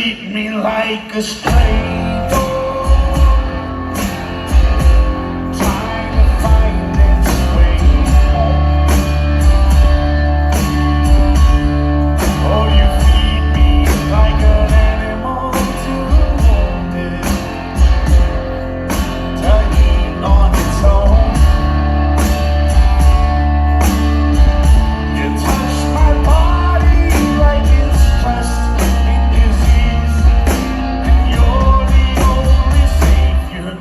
Treat me like a stray dog, trying to find its way home. Oh, you feed me like an animal to wounded, to eat on its own. You touch my body like it's just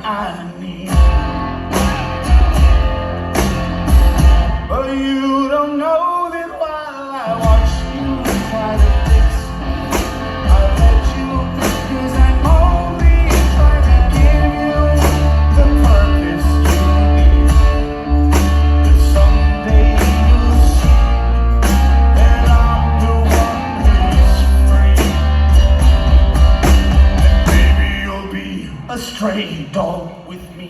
I need. But you don't know that while I watch you try to fix me, I let you, 'cause I'm only trying to give you the purpose you need. But someday you'll see that I'm the one who's free, and maybe you'll be a stray dog with me.